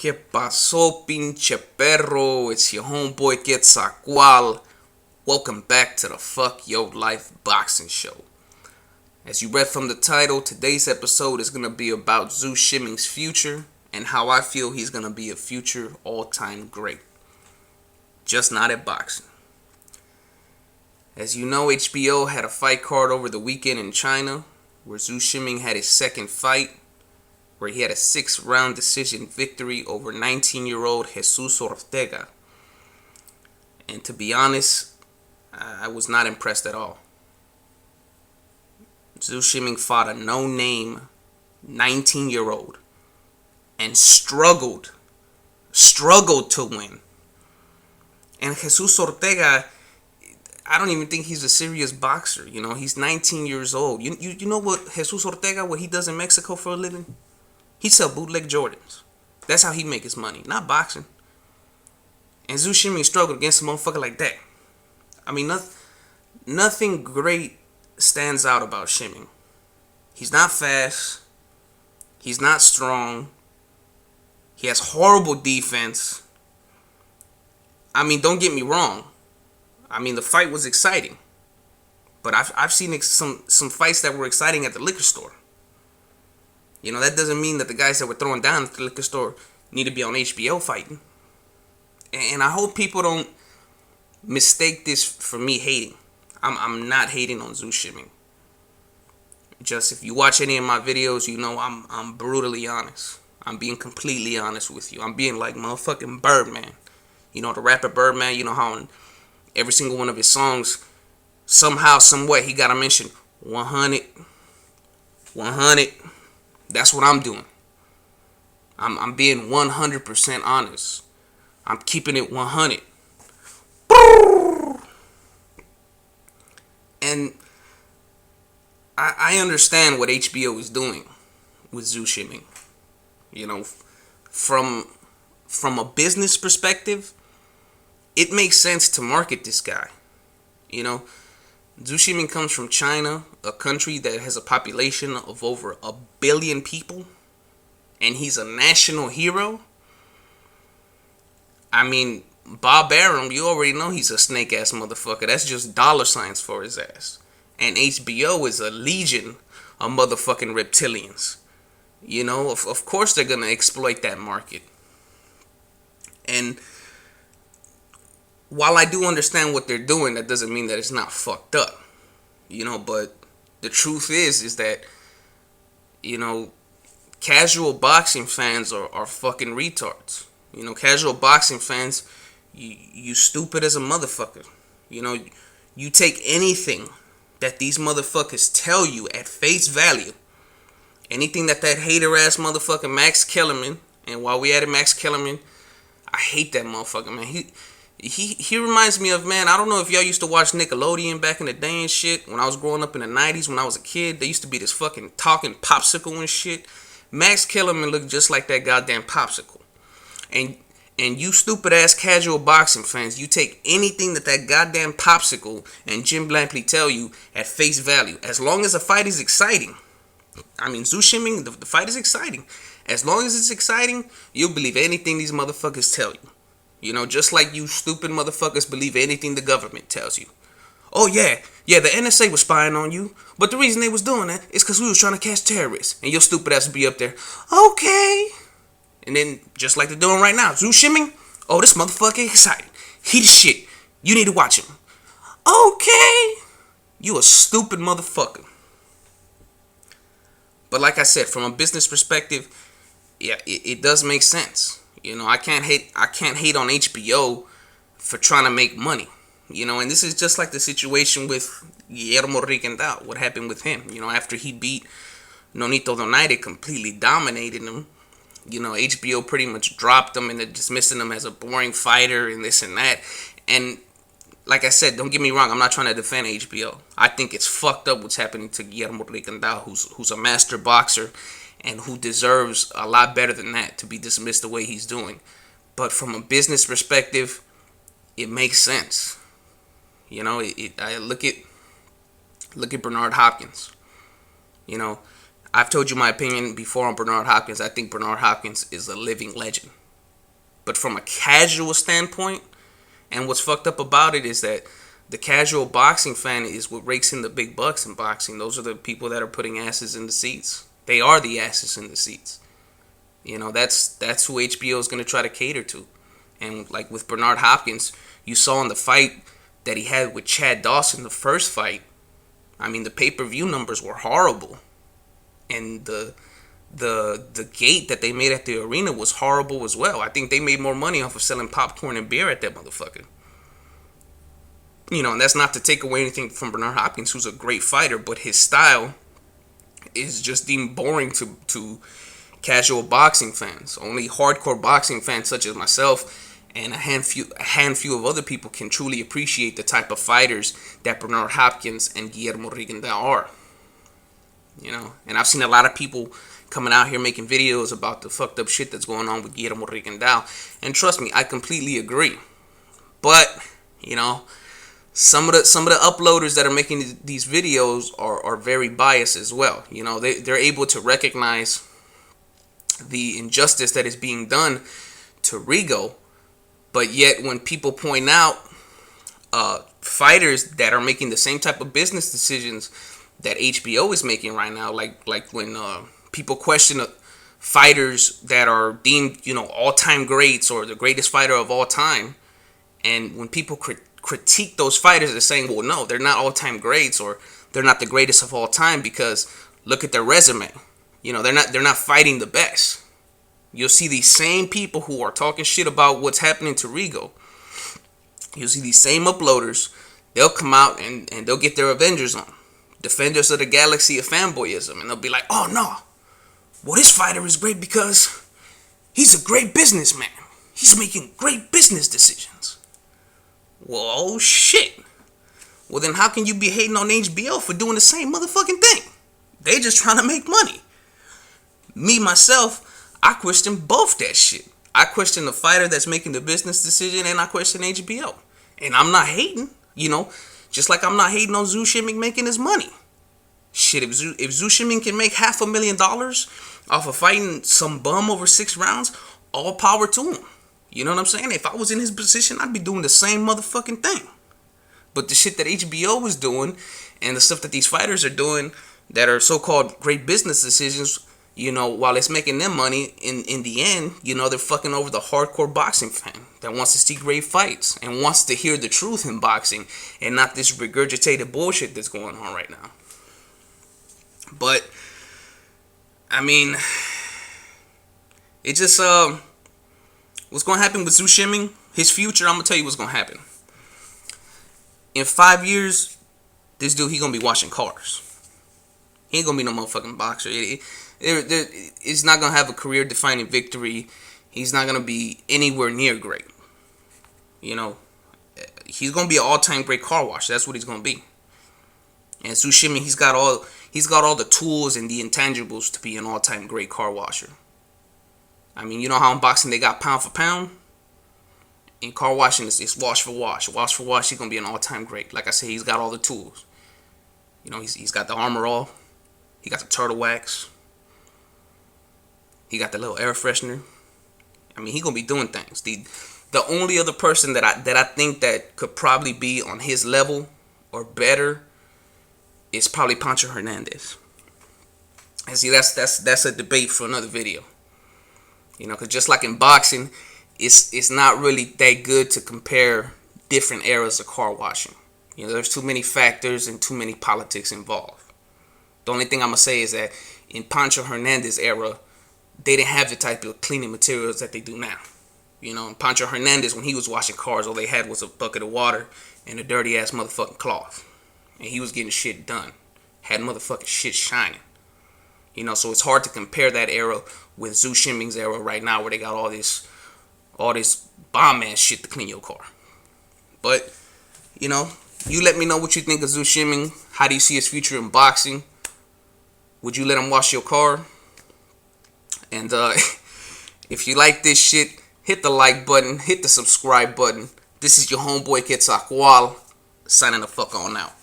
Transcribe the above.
¿Qué pasó, pinche perro? It's your homeboy Quetzalcoatl. Welcome back to the Fuck Yo Life Boxing Show. As you read from the title, today's episode is going to be about Zou Shimming's future and how I feel he's going to be a future all-time great. Just not at boxing. As you know, HBO had a fight card over the weekend in China where Zou Shiming had his second fight, where he had a 6-round decision victory over 19-year-old Jesus Ortega. And to be honest, I was not impressed at all. Zou Shiming fought a no-name 19-year-old and struggled to win. And Jesus Ortega, I don't even think he's a serious boxer. You know, he's 19 years old. You know what Jesus Ortega, what he does in Mexico for a living? He sell bootleg Jordans. That's how he make his money, not boxing. And Zou Shiming struggled against a motherfucker like that. I mean, nothing great stands out about Shimming. He's not fast. He's not strong. He has horrible defense. I mean, don't get me wrong. I mean, the fight was exciting. But I've seen some fights that were exciting at the liquor store. You know, that doesn't mean that the guys that were throwing down at the liquor store need to be on HBO fighting. And I hope people don't mistake this for me hating. I'm not hating on Zou Shiming. Just if you watch any of my videos, you know I'm brutally honest. I'm being completely honest with you. I'm being like motherfucking Birdman. You know, the rapper Birdman, you know how in every single one of his songs, somehow, someway, he got to mention 100. That's what I'm doing. I'm being 100% honest. I'm keeping it 100. And I understand what HBO is doing with Zou Shiming. You know, from a business perspective, it makes sense to market this guy. You know, Zou Shiming comes from China, a country that has a population of over 1 billion people, and he's a national hero. I mean, Bob Arum, you already know he's a snake-ass motherfucker. That's just dollar signs for his ass. And HBO is a legion of motherfucking reptilians. You know, of course they're going to exploit that market. And while I do understand what they're doing, that doesn't mean that it's not fucked up. You know, but the truth is that, you know, casual boxing fans are fucking retards. You know, casual boxing fans, you stupid as a motherfucker. You know, you take anything that these motherfuckers tell you at face value. Anything that hater ass motherfucker Max Kellerman, and while we at it, Max Kellerman, I hate that motherfucker, man. He reminds me of, man, I don't know if y'all used to watch Nickelodeon back in the day and shit. When I was growing up in the 90s, when I was a kid, there used to be this fucking talking popsicle and shit. Max Kellerman looked just like that goddamn popsicle. And you stupid ass casual boxing fans, you take anything that goddamn popsicle and Jim Lampley tell you at face value. As long as the fight is exciting. I mean, Zou Shiming, the fight is exciting. As long as it's exciting, you'll believe anything these motherfuckers tell you. You know, just like you stupid motherfuckers believe anything the government tells you. Oh yeah, the NSA was spying on you, but the reason they was doing that is because we was trying to catch terrorists. And your stupid ass would be up there, okay. And then, just like they're doing right now, Zou Shiming, oh, this motherfucker excited. He the shit. You need to watch him. Okay. You a stupid motherfucker. But like I said, from a business perspective, yeah, it does make sense. You know, I can't hate on HBO for trying to make money. You know, and this is just like the situation with Guillermo Rigondeaux. What happened with him? You know, after he beat Nonito Donaire, completely dominated him. You know, HBO pretty much dropped him and they're dismissing him as a boring fighter and this and that. And like I said, don't get me wrong, I'm not trying to defend HBO. I think it's fucked up what's happening to Guillermo Rigondeaux, who's a master boxer and who deserves a lot better than that to be dismissed the way he's doing. But from a business perspective, it makes sense. You know, I look at Bernard Hopkins. You know, I've told you my opinion before on Bernard Hopkins. I think Bernard Hopkins is a living legend. But from a casual standpoint, and what's fucked up about it is that the casual boxing fan is what rakes in the big bucks in boxing. Those are the people that are putting asses in the seats. They are the asses in the seats. You know, that's who HBO is going to try to cater to. And like with Bernard Hopkins, you saw in the fight that he had with Chad Dawson, the first fight, I mean, the pay-per-view numbers were horrible. And the gate that they made at the arena was horrible as well. I think they made more money off of selling popcorn and beer at that motherfucker. You know, and that's not to take away anything from Bernard Hopkins, who's a great fighter, but his style is just deemed boring to casual boxing fans. Only hardcore boxing fans such as myself and a handful of other people can truly appreciate the type of fighters that Bernard Hopkins and Guillermo Rigondeaux are. You know, and I've seen a lot of people coming out here making videos about the fucked up shit that's going on with Guillermo Rigondeaux, and trust me, I completely agree. But you know, some of the uploaders that are making these videos are very biased as well. You know, they're able to recognize the injustice that is being done to Rigo, but yet when people point out fighters that are making the same type of business decisions that HBO is making right now, like when people question fighters that are deemed, you know, all-time greats or the greatest fighter of all time, and when people critique those fighters, they're saying, well, no, they're not all-time greats, or they're not the greatest of all time because look at their resume. You know, they're not fighting the best. You'll see these same people who are talking shit about what's happening to Rigo. You'll see these same uploaders. They'll come out and they'll get their Avengers on, Defenders of the Galaxy of fanboyism, and they'll be like, oh no, well, this fighter is great because he's a great businessman. He's making great business decisions. Well, oh shit. Well, then how can you be hating on HBO for doing the same motherfucking thing? They just trying to make money. Me, myself, I question both that shit. I question the fighter that's making the business decision, and I question HBO. And I'm not hating, you know, just like I'm not hating on Zou Shiming making his money. Shit, if Zou Shiming can make $500,000 off of fighting some bum over 6 rounds, all power to him. You know what I'm saying? If I was in his position, I'd be doing the same motherfucking thing. But the shit that HBO is doing and the stuff that these fighters are doing that are so-called great business decisions, you know, while it's making them money, in the end, you know, they're fucking over the hardcore boxing fan that wants to see great fights and wants to hear the truth in boxing and not this regurgitated bullshit that's going on right now. But, I mean, it just, what's going to happen with Zou Shiming, his future, I'm going to tell you what's going to happen. In 5 years, this dude, he going to be washing cars. He ain't going to be no motherfucking boxer. He's not going to have a career-defining victory. He's not going to be anywhere near great. You know, he's going to be an all-time great car washer. That's what he's going to be. And Zou Shiming, he's got all the tools and the intangibles to be an all-time great car washer. I mean, you know how in boxing they got pound for pound? In car washing, it's wash for wash. Wash for wash, he's going to be an all-time great. Like I said, he's got all the tools. You know, he's got the armor all. He got the turtle wax. He got the little air freshener. I mean, he going to be doing things. The only other person that I think that could probably be on his level or better is probably Pancho Hernandez. And see, that's a debate for another video. You know, because just like in boxing, it's not really that good to compare different eras of car washing. You know, there's too many factors and too many politics involved. The only thing I'm going to say is that in Pancho Hernandez era, they didn't have the type of cleaning materials that they do now. You know, in Pancho Hernandez, when he was washing cars, all they had was a bucket of water and a dirty-ass motherfucking cloth. And he was getting shit done. Had motherfucking shit shining. You know, so it's hard to compare that era with Zou Shiming's era right now, where they got all this bomb-ass shit to clean your car. But, you know, you let me know what you think of Zou Shiming. How do you see his future in boxing? Would you let him wash your car? And if you like this shit, hit the like button, hit the subscribe button. This is your homeboy Quetzalcoatl, signing the fuck on out.